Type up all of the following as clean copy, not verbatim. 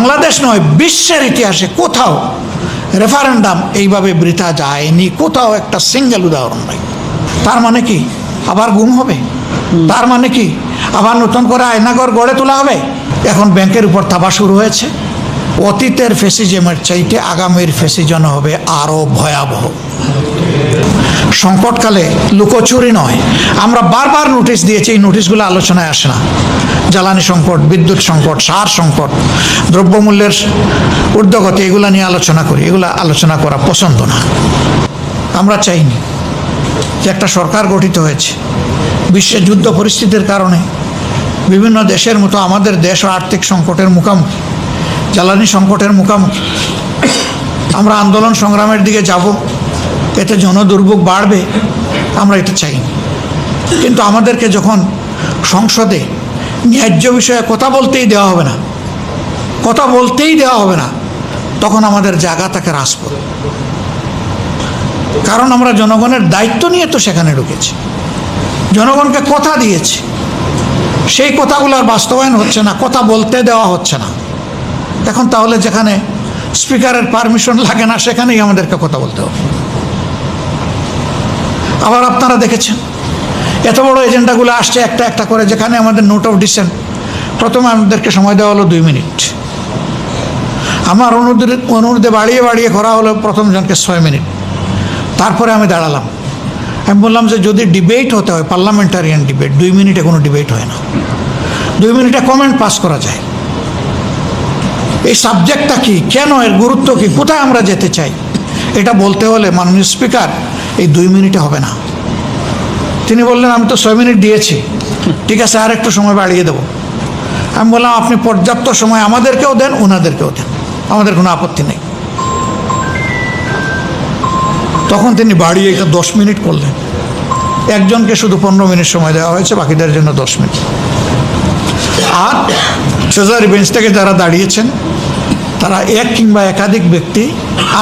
বাংলাদেশ নয়, বিশ্বের ইতিহাসে কোথাও রেফারেন্ডাম এইভাবে বৃথা যায়নি, কোথাও একটা সিঙ্গেল উদাহরণ নাই। তার মানে কি আবার গুম হবে? তার মানে কি আবার নতুন করে আয়নাঘর গড়ে তোলা হবে? এখন ব্যাংকের উপর থাবা শুরু হয়েছে। অতীতের ফ্যাসিজমের চাইতে আগামীর ফ্যাসিজম হবে আরও ভয়াবহ। সংকটকালে লুকোচুরি নয়, আমরা বারবার নোটিশ দিয়েছি, এই নোটিশগুলো আলোচনায় আসে না। জ্বালানি সংকট, বিদ্যুৎ সংকট, সার সংকট, দ্রব্যমূল্যের ঊর্ধ্বগতি, এগুলো নিয়ে আলোচনা করি। এগুলো আলোচনা করা পছন্দ না। আমরা চাইনি যে একটা সরকার গঠিত হয়েছে বিশ্বের যুদ্ধ পরিস্থিতির কারণে বিভিন্ন দেশের মতো আমাদের দেশও আর্থিক সংকটের মুখোমুখি, জ্বালানি সংকটের মুখোমুখি। আমরা আন্দোলন সংগ্রামের দিকে যাব, এতে জনদুর্ভোগ বাড়বে, আমরা এটা চাইনি। কিন্তু আমাদেরকে যখন সংসদে ন্যায্য বিষয়ে কথা বলতেই দেওয়া হবে না, তখন আমাদের জায়গা তাকে হ্রাস পাবে। কারণ আমরা জনগণের দায়িত্ব নিয়ে তো সেখানে ঢুকেছি, জনগণকে কথা দিয়েছি, সেই কথাগুলোর বাস্তবায়ন হচ্ছে না, কথা বলতে দেওয়া হচ্ছে না। এখন তাহলে যেখানে স্পিকারের পারমিশন লাগে না সেখানেই আমাদেরকে কথা বলতে হবে। আবার আপনারা দেখেছেন এত বড় এজেন্ডাগুলো আসছে একটা একটা করে, যেখানে আমাদের নোট অফ ডিসেন্ট প্রথমে আমাদেরকে সময় দেওয়া হলো 2 মিনিট। আমার অনুরোধে বাড়িয়ে বাড়িয়ে করা হলো প্রথম জনকে 6 মিনিট। তারপরে আমি দাঁড়ালাম, আমি বললাম যে যদি ডিবেট হতে হয়, পার্লামেন্টারিয়ান ডিবেট, 2 মিনিটে কোনো ডিবেট হয় না। 2 মিনিটে কমেন্ট পাস করা যায়। এই সাবজেক্টটা কি, কেন, এর গুরুত্ব কি, কোথায় আমরা যেতে চাই, এটা বলতে হলে মাননীয় স্পিকার এই 2 মিনিটে হবে না। তিনি বললেন আমি তো 6 মিনিট দিয়েছি, ঠিক আছে আর একটু সময় বাড়িয়ে দেবো। আমি বললাম আপনি পর্যাপ্ত সময় আমাদেরকেও দেন, ওনাদেরকেও দেন, আমাদের কোনো আপত্তি নেই। তখন তিনি বাড়িয়ে এটা 10 মিনিট করলেন। একজনকে শুধু 15 মিনিট সময় দেওয়া হয়েছে, বাকিদের জন্য 10 মিনিট। আর ট্রেজারি বেঞ্চ থেকে যারা দাঁড়িয়েছেন তারা এক কিংবা একাধিক ব্যক্তি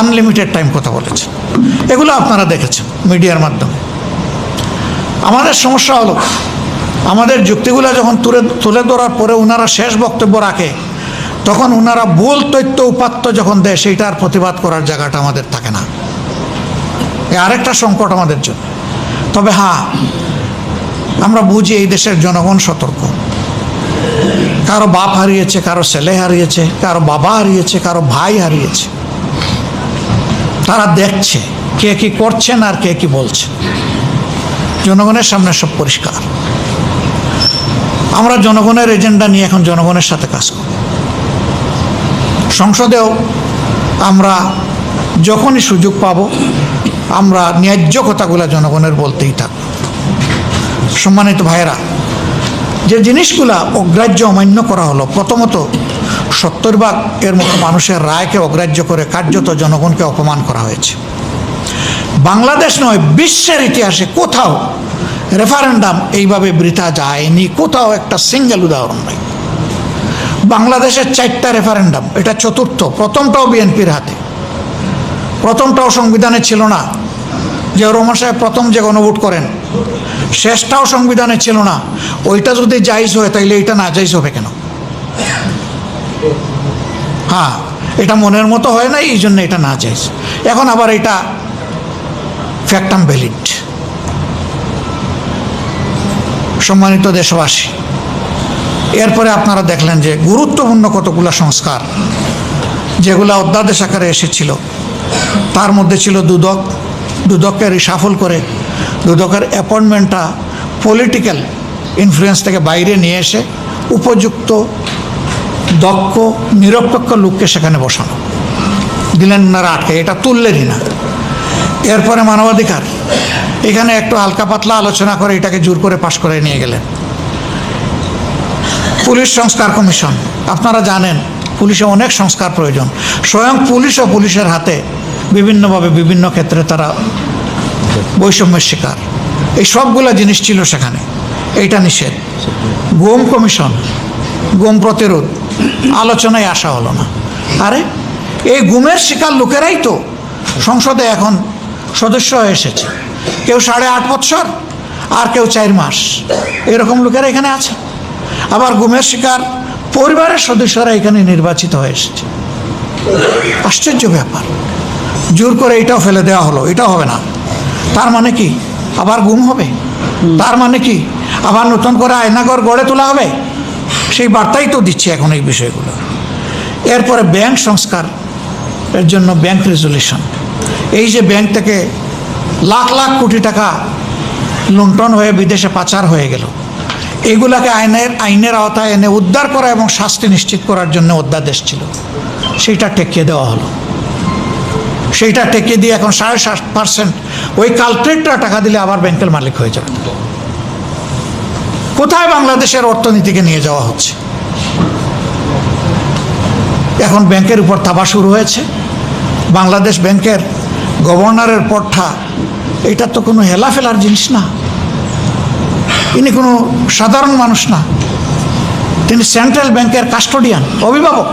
আনলিমিটেড টাইম কথা বলেছেন। এগুলো আপনারা দেখেছেন মিডিয়ার মাধ্যমে। আমাদের সমস্যা হলো আমাদের যুক্তিগুলো যখন তুলে ধরার পরে ওনারা শেষ বক্তব্য রাখে, তখন ওনারা ভুল তথ্য উপাত্ত যখন দেয়, সেইটার প্রতিবাদ করার জায়গাটা আমাদের থাকে না। আরেকটা সংকট আমাদের জন্য। তবে হ্যাঁ, আমরা বুঝি এই দেশের জনগণ সতর্ক। কারো বাপ হারিয়েছে, কারো ছেলে হারিয়েছে, কারো বাবা হারিয়েছে, কারো ভাই হারিয়েছে। তারা দেখছে কে কি করছেন আর কে কি বলছেন। জনগণের সামনে সব পরিষ্কার। আমরা জনগণের এজেন্ডা নিয়ে এখন জনগণের সাথে কাজ করি। সংসদেও আমরা যখনই সুযোগ পাব আমরা ন্যায্য কথাগুলো জনগণের বলতেই থাকব। সম্মানিত ভাইয়েরা, যে জিনিসগুলা অগ্রাহ্য অমান্য করা হলো, প্রথমত 70 এর মতো মানুষের রায়কে অগ্রাহ্য করে কার্যত জনগণকে অপমান করা হয়েছে। বাংলাদেশ নয়, বিশ্বের ইতিহাসে কোথাও রেফারেন্ডাম এইভাবে বৃথা যায়নি, কোথাও একটা সিঙ্গেল উদাহরণ নেই। বাংলাদেশের 4টা রেফারেন্ডাম, এটা চতুর্থ। প্রথমটাও বিএনপির হাতে, প্রথমটাও সংবিধানে ছিল না। জিয়াউর রহমান সাহেব প্রথম যে গণভোট করেন, শেষটাও সংবিধানে ছিল না। ওইটা যদি জায়েজ হয় তাইলে এটা না জায়েজ হবে কেন? হ্যাঁ, এটা মনের মতো হয় না, এই জন্য এটা না জায়েজ। এখন আবার এটা ফ্যাক্টাম ভ্যালিড। সম্মানিত দেশবাসী, এরপরে আপনারা দেখলেন যে গুরুত্বপূর্ণ কতগুলো সংস্কার যেগুলো অধ্যাদেশ আকারে এসেছিল, তার মধ্যে ছিল দুদককে রিশাফল করে দুদকের অ্যাপয়েন্টমেন্টটা পলিটিক্যাল ইনফ্লুয়েন্স থেকে বাইরে নিয়ে এসে উপযুক্ত দক্ষ নিরপেক্ষ লোককে সেখানে বসানো। দিলেন ওনারা আটকে, এটা তুললেনই না। এরপরে মানবাধিকার, এখানে একটু হালকা পাতলা আলোচনা করে এটাকে জোর করে পাশ করে নিয়ে গেলেন। পুলিশ সংস্কার কমিশন, আপনারা জানেন পুলিশে অনেক সংস্কার প্রয়োজন। স্বয়ং পুলিশ ও পুলিশের হাতে বিভিন্নভাবে বিভিন্ন ক্ষেত্রে তারা বৈষম্যের শিকার। এই সবগুলা জিনিস ছিল সেখানে, এইটা নিষেধ। গুম কমিশন, গুম প্রতিরোধ, আলোচনায় আসা হলো না। আরে এই গুমের শিকার লোকেরাই তো সংসদে এখন সদস্য হয়ে এসেছে। কেউ 8.5 বছর আর কেউ 4 মাস, এরকম লোকেরা এখানে আছে। আবার গুমের শিকার পরিবারের সদস্যরা এখানে নির্বাচিত হয়ে এসেছে। আশ্চর্য ব্যাপার। জোর করে এটাও ফেলে দেওয়া হলো, এটাও হবে না। তার মানে কি আবার গুম হবে? তার মানে কি আবার নতুন করে আয়নাঘর গড়ে তোলা হবে? সেই বার্তাই তো দিচ্ছে এখন এই বিষয়গুলো। এরপরে ব্যাংক সংস্কার এর জন্য ব্যাংক রেজুলেশন, এই যে ব্যাংক থেকে লাখ লাখ কোটি টাকা লুণ্ঠন হয়ে বিদেশে পাচার হয়ে গেল, এগুলাকে আইনের আওতায় এনে উদ্ধার করা এবং শাস্তি নিশ্চিত করার জন্য অধ্যাদেশ ছিল, সেইটা টেকিয়ে দেওয়া হলো। সেইটা টেকিয়ে দিয়ে এখন 7.5% ওই কালপ্রিটরা টাকা দিলে আবার ব্যাংকের মালিক হয়ে যাবে। কোথায় বাংলাদেশের অর্থনীতিকে নিয়ে যাওয়া হচ্ছে? এখন ব্যাংকের উপর থাবা শুরু হয়েছে। বাংলাদেশ ব্যাংকের গভর্নরের পদটা এটা তো কোনো হেলাফেলার জিনিস না। ইনি কোনো সাধারণ মানুষ না, তিনি সেন্ট্রাল ব্যাংকের কাস্টোডিয়ান, অভিভাবক।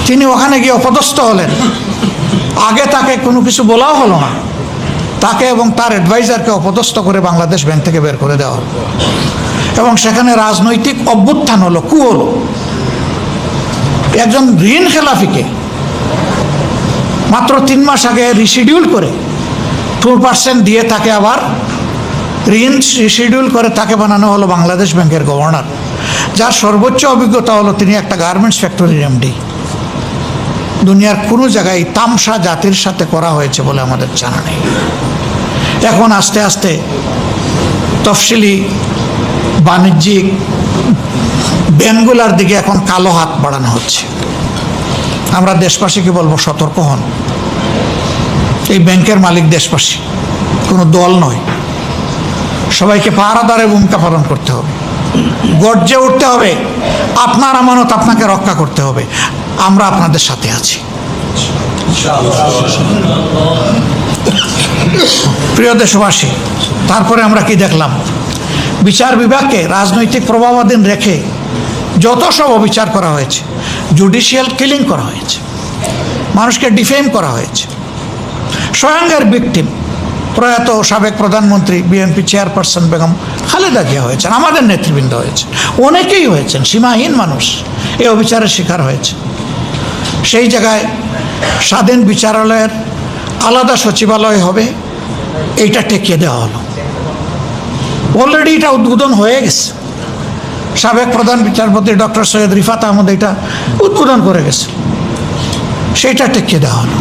তিনি ওখানে গিয়ে অপদস্থ হলেন। আগে তাকে কোনো কিছু বলাও হলো না, তাকে এবং তার অ্যাডভাইজারকে অপদস্থ করে বাংলাদেশ ব্যাংক থেকে বের করে দেওয়া হলো। এবং সেখানে রাজনৈতিক অভ্যুত্থান হলো, কু হলো। একজন ঋণ খেলাফিকে মাত্র 3 মাস আগে রিশিডিউল করে 2% দিয়ে তাকে আবার ঋণ রিশিডিউল করে তাকে বানানো হলো বাংলাদেশ ব্যাংকের গভর্নর, যার সর্বোচ্চ অভিজ্ঞতা হলো তিনি একটা গার্মেন্টস ফ্যাক্টরির এমডি। দুনিয়ার কোনো জায়গায় তামসা জাতির সাথে করা হয়েছে বলে আমাদের জানা নেই। এখন আস্তে আস্তে তফসিলি বাণিজ্যিক ব্যাংকগুলোর দিকে এখন কালো হাত বাড়ানো হচ্ছে। আমরা দেশবাসীকে বলবো, সতর্ক হন। এই ব্যাংকের মালিক দেশবাসী, কোনো দল নয়। সবাইকে পাহারাদারের ভূমিকা পালন করতে হবে, গর্জে উঠতে হবে। আপনার আমানত আপনাকে রক্ষা করতে হবে। আমরা আপনাদের সাথে আছি। প্রিয় দেশবাসী, তারপরে আমরা কি দেখলাম? বিচার বিভাগকে রাজনৈতিক প্রভাবাধীন রেখে যত সব অবিচার করা হয়েছে, জুডিশিয়াল কিলিং করা হয়েছে, মানুষকে ডিফেম করা হয়েছে। স্বয়ংের ভিকটিম প্রয়াত সাবেক প্রধানমন্ত্রী বিএনপি চেয়ারপারসন বেগম খালেদা জিয়া হয়েছেন, আমাদের নেতৃবৃন্দ হয়েছেন, অনেকেই হয়েছেন। সীমাহীন মানুষ এই অবিচারের শিকার হয়েছে। সেই জায়গায় স্বাধীন বিচারালয়ের আলাদা সচিবালয় হবে, এইটা টেকিয়ে দেওয়া হলো। অলরেডি এটা উদ্বোধন হয়ে গেছে। সাবেক প্রধান বিচারপতি ডক্টর সৈয়দ রিফাত আহমদ এটা উদ্বোধন করে গেছে, সেইটা টেকিয়ে দেওয়া হলো।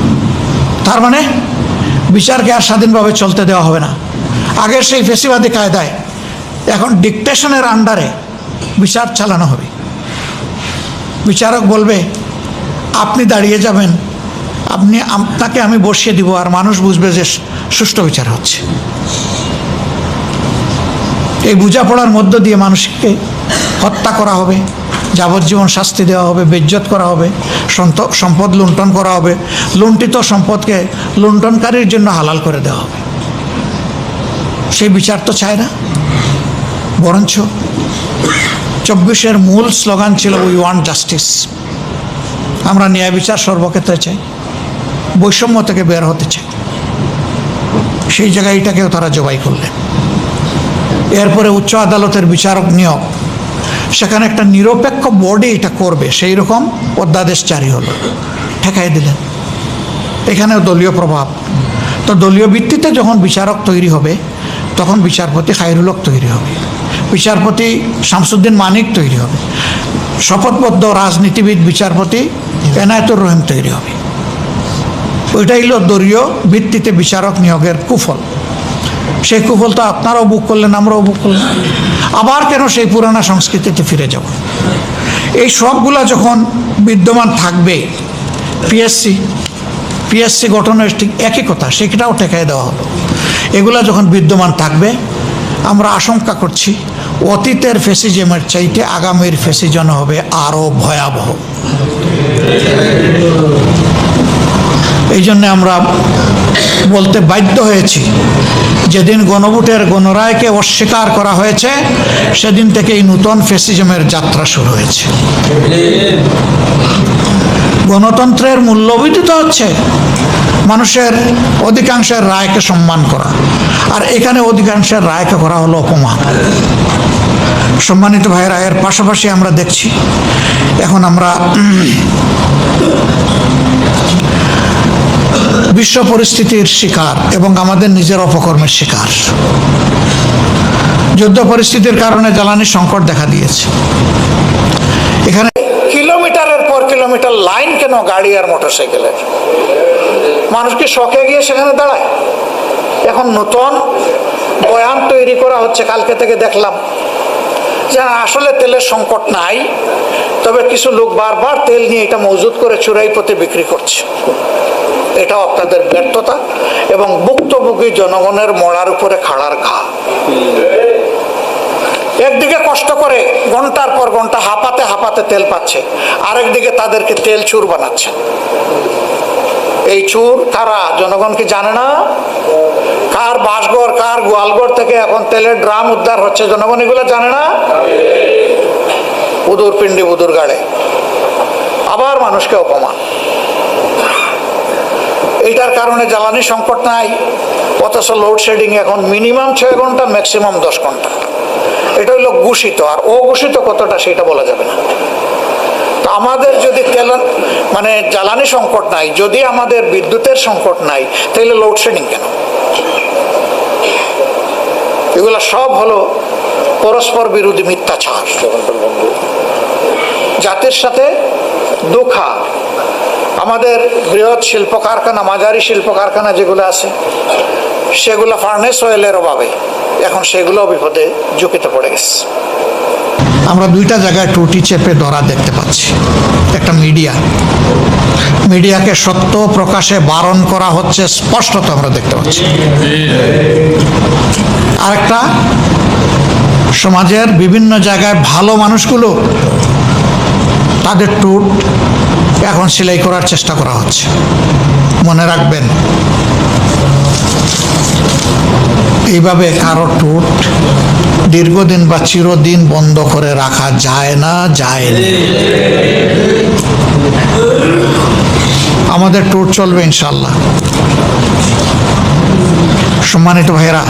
তার মানে বিচারকে আর স্বাধীনভাবে চলতে দেওয়া হবে না। আগের সেই ফেসিবাদী কায়দায় এখন ডিকটেশনের আন্ডারে বিচার চালানো হবে। বিচারক বলবে আপনি দাঁড়িয়ে যাবেন, আপনাকে আমি বসিয়ে দিব, আর মানুষ বুঝবে যে সুষ্ঠু বিচার হচ্ছে। এই বোঝাপড়ার মধ্য দিয়ে মানুষকে হত্যা করা হবে, যাবজ্জীবন শাস্তি দেওয়া হবে, বেজ্জত করা হবে, সম্পদ লুণ্ঠন করা হবে, লুণ্ঠিত সম্পদকে লুণ্ঠনকারীর জন্য হালাল করে দেওয়া হবে। সেই বিচার তো চায় না। বরঞ্চ 24-এর মূল স্লোগান ছিল উই ওয়ান্ট জাস্টিস। আমরা ন্যায় বিচার সর্বক্ষেত্রে চাই, বৈষম্য থেকে বের হতে চাই। সেই জায়গায় এটাকেও তারা জবাই করলেন। এরপরে উচ্চ আদালতের বিচারক নিয়োগ, সেখানে একটা নিরপেক্ষ বোর্ডে এটা করবে, সেই রকম অধ্যাদেশ জারি হলো, ঠেকাই দিলেন। এখানেও দলীয় প্রভাব। তো দলীয় ভিত্তিতে যখন বিচারক তৈরি হবে, তখন বিচারপতি খায়রুল হক তৈরি হবে, বিচারপতি শামসুদ্দিন মানিক তৈরি হবে, শপথবদ্ধ রাজনীতিবিদ বিচারপতি এনায়েতুর রহিম তৈরি হবে। ওইটাই হলো দলীয় ভিত্তিতে বিচারক নিয়োগের কুফল। সেই কুফল তো আপনারাও বুক করলেন, আমরাও বুক করলাম। আবার কেন সেই পুরানা সংস্কৃতিতে ফিরে যাব? এই সবগুলা যখন বিদ্যমান থাকবে, পিএসসি গঠনের ঠিক একই কথা, সেটাও ঠেকাই দেওয়া হলো। এগুলা যখন বিদ্যমান থাকবে, আমরা আশঙ্কা করছি অতীতের ফ্যাসিজমের চাইতে আগামীর ফ্যাসিজম হবে আরও ভয়াবহ। এই জন্যে আমরা বলতে বাধ্য হয়েছি, যেদিন গণভোটের গণরায়কে অস্বীকার করা হয়েছে, সেদিন থেকেই নূতন ফ্যাসিজমের যাত্রা শুরু হয়েছে। গণতন্ত্রের মূল্যবোধিত হচ্ছে মানুষের অধিকাংশের রায়কে সম্মান করা, আর এখানে অধিকাংশের রায়কে করা হলো অপমান। সম্মানিত ভাইয়েরা, এর পাশাপাশি আমরা দেখছি এখন আমরা বিশ্ব পরিস্থিতির শিকার এবং আমাদের নিজের অপকর্মের শিকার। যুদ্ধ পরিস্থিতির কারণে জ্বালানি সংকট দেখা দিয়েছে। এখানে কিলোমিটারের পর কিলোমিটার লাইন কেন গাড়ি আর মোটরসাইকেলের? মানুষ কি শখে গিয়ে সেখানে দাঁড়ায়? এখন নতুন বয়ান তৈরি করা হচ্ছে, কালকে থেকে দেখলাম যে আসলে তেলের সংকট নাই, তবে কিছু লোক বারবার তেল নিয়ে এটা মজুত করে চোরাই পথে বিক্রি করছে। এটাও আপনাদের ব্যর্থতা এবং ভুক্তভোগী জনগণের মরার উপরে খাড়ার ঘা। একদিকে কষ্ট করে ঘন্টার পর ঘন্টা হাঁপাতে হাঁপাতে তেল পাচ্ছে, আরেকদিকে তাদেরকে তেল চুর বানাচ্ছে। এই চুর কারা? জনগণ কি জানে না? কার বাসঘর, কার গোয়ালঘর থেকে এখন তেলের ড্রাম উদ্ধার হচ্ছে, জনগণ এগুলো জানে না? বুদুর পিন্ডি বুদুর গাড়ে আবার মানুষকে অপমান। এইটার কারণে জ্বালানি সংকট নাই, অথচ লোডশেডিং এখন মিনিমাম 6 ঘন্টা, ম্যাক্সিমাম 10 ঘন্টা। এটা হইল ঘোষিত, আর অঘোষিত কতটা সেটা বলা যাবে না। তো আমাদের যদি তেল মানে জ্বালানি সংকট নাই, যদি আমাদের বিদ্যুতের সংকট নাই, তাহলে লোডশেডিং কেন? এগুলো সব হলো পরস্পর বিরোধী মিথ্যাচার, জাতির সাথে ধোঁকা। আমাদের বৃহৎ শিল্প কারখানা, মাঝারি শিল্প কারখানা যেগুলো আছে, সেগুলো ফার্নেস অয়েলের অভাবে এখন সেগুলো বিপদে ঝুঁকিতে পড়ে গেছে। আমরা দুইটা জায়গায় ত্রুটি চেপে ধরা দেখতে পাচ্ছি। একটা মিডিয়াকে সত্য প্রকাশে বারণ করা হচ্ছে, স্পষ্টত আমরা দেখতে পাচ্ছি। আরেকটা, সমাজের বিভিন্ন জায়গায় ভালো মানুষগুলো তাদের টুট এখন সেলাই করার চেষ্টা করা হচ্ছে। মনে রাখবেন, এইভাবে কারো টুট দীর্ঘদিন বা চিরদিন বন্ধ করে রাখা যায় না। আমাদের টুট চলবে ইনশাল্লাহ। সম্মানিত ভাইয়েরা,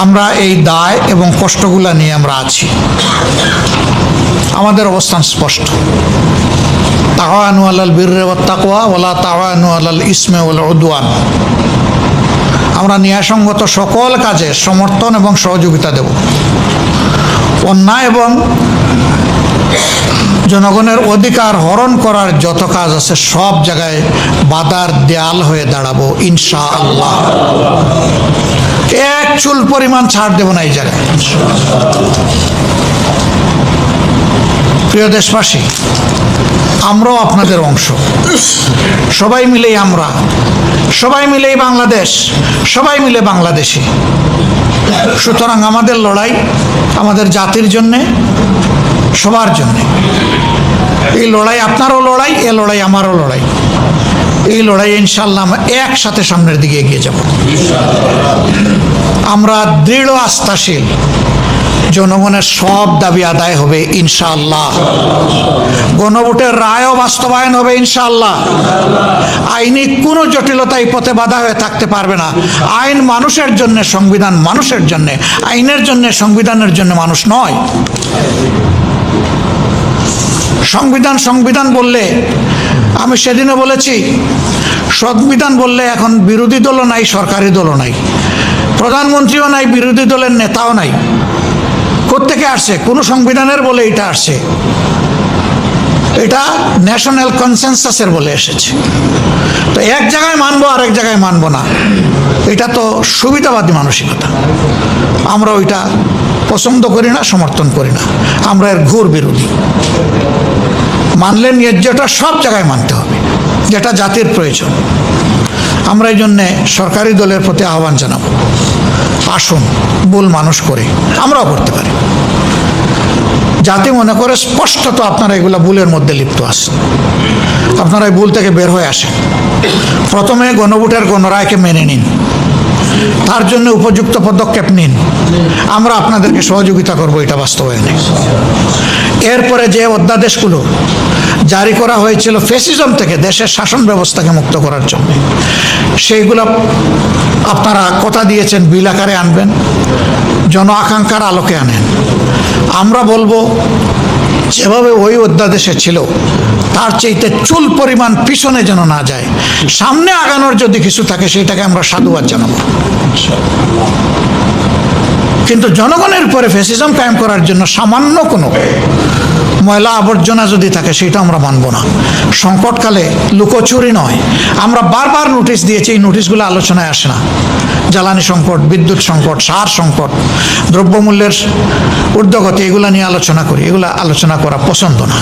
আমরা এই দায় এবং কষ্টগুলা নিয়ে আমরা আছি। আমাদের অবস্থান স্পষ্ট। তাওয়ানু আলাল বিররি ওয়াত তাকওয়া ওয়ালা তাওয়ানু আলাল ইসমি ওয়াল উদওয়ান। আমরা ন্যায়সঙ্গত সকল কাজে সমর্থন এবং সহযোগিতা দেব। অন্যায় এবং জনগণের অধিকার হরণ করার যত কাজ আছে সব জায়গায় বাধার দেয়াল হয়ে দাঁড়াবো ইনশাআল্লাহ। এক চুল পরিমাণ ছাড় দেব না এই জায়গায়। প্রিয় দেশবাসী, আমরাও আপনাদের অংশ। সবাই মিলেই আমরা, সবাই মিলেই বাংলাদেশ, সবাই মিলে বাংলাদেশি। সুতরাং আমাদের লড়াই আমাদের জাতির জন্যে, সবার জন্যে। এই লড়াই আপনারও লড়াই, এ লড়াই আমারও লড়াই। এই লড়াই ইনশাআল্লাহ আমরা একসাথে সামনের দিকে এগিয়ে যাব। আমরা দৃঢ় আস্থাশীল, জনগণের সব দাবি আদায় হবে ইনশাআল্লাহ। গণভোটের রায়ও বাস্তবায়ন হবে ইনশাআল্লাহ। আইনি কোনো জটিলতা এই পথে বাধা হয়ে থাকতে পারবে না। আইন মানুষের জন্য, সংবিধান মানুষের জন্য। আইনের জন্য, সংবিধানের জন্য মানুষ নয়। সংবিধান বললে, আমি সেদিনও বলেছি, সংবিধান বললে এখন বিরোধী দলও নাই, সরকারি দলও নাই, প্রধানমন্ত্রীও নাই, বিরোধী দলের নেতাও নাই। কোত্থেকে আসছে? কোনো সংবিধানের বলে এটা আসছে। এটা ন্যাশনাল কনসেনসাসের বলে এসেছে। তো এক জায়গায় মানবো, আরেক জায়গায় মানবো না, এটা তো সুবিধাবাদী মানসিকতা। আমরা ওইটা পছন্দ করি না, সমর্থন করি না। আমরা এর ঘোর বিরোধী। মানলে ন্যায্যটা সব জায়গায় মানতে হবে, যেটা জাতির প্রয়োজন। আমরা এই জন্যে সরকারি দলের প্রতি আহ্বান জানাবো, আসুন ভুল মানুষ করে, আমরাও করতে পারি। জাতি মনে করে স্পষ্টত আপনারা এগুলা ভুলের মধ্যে লিপ্ত আছেন, আপনারা এই ভুল থেকে বের হয়ে আসেন। প্রথমে গণভোটের গণরায়কে মেনে নিন। তার জন্য উপযুক্ত পদক্ষেপ নিন, আমরা আপনাদেরকে সহযোগিতা করব এটা বাস্তবায়নে। এরপরে যে অধ্যাদেশগুলো জারি করা হয়েছিল ফ্যাসিজম থেকে দেশের শাসন ব্যবস্থাকে মুক্ত করার জন্য, সেইগুলো আপনারা কথা দিয়েছেন বিল আকারে আনবেন, জন আকাঙ্ক্ষার আলোকে আনেন। আমরা বলবো যেভাবে ওই অধ্যাদেশে ছিল তার চাইতে চুল পরিমাণ পিছনে যেন না যায়, সামনে আগানোর যদি কিছু থাকে সেটাকে আমরা সাধুবাদ জানাবো। কিন্তু জনগণের উপরে ফ্যাসিজম কায়েম করার জন্য সামান্য কোনো ময়লা আবর্জনা যদি থাকে সেটা আমরা মানব না। সংকটকালে লুকোচুরি নয়, আমরা বারবার নোটিশ দিয়েছি, এই নোটিশগুলো আলোচনায় আসে না। জ্বালানি সংকট, বিদ্যুৎ সংকট, সার সংকট, দ্রব্যমূল্যের ঊর্ধ্বগতি, এগুলো নিয়ে আলোচনা করি, এগুলো আলোচনা করা পছন্দ না।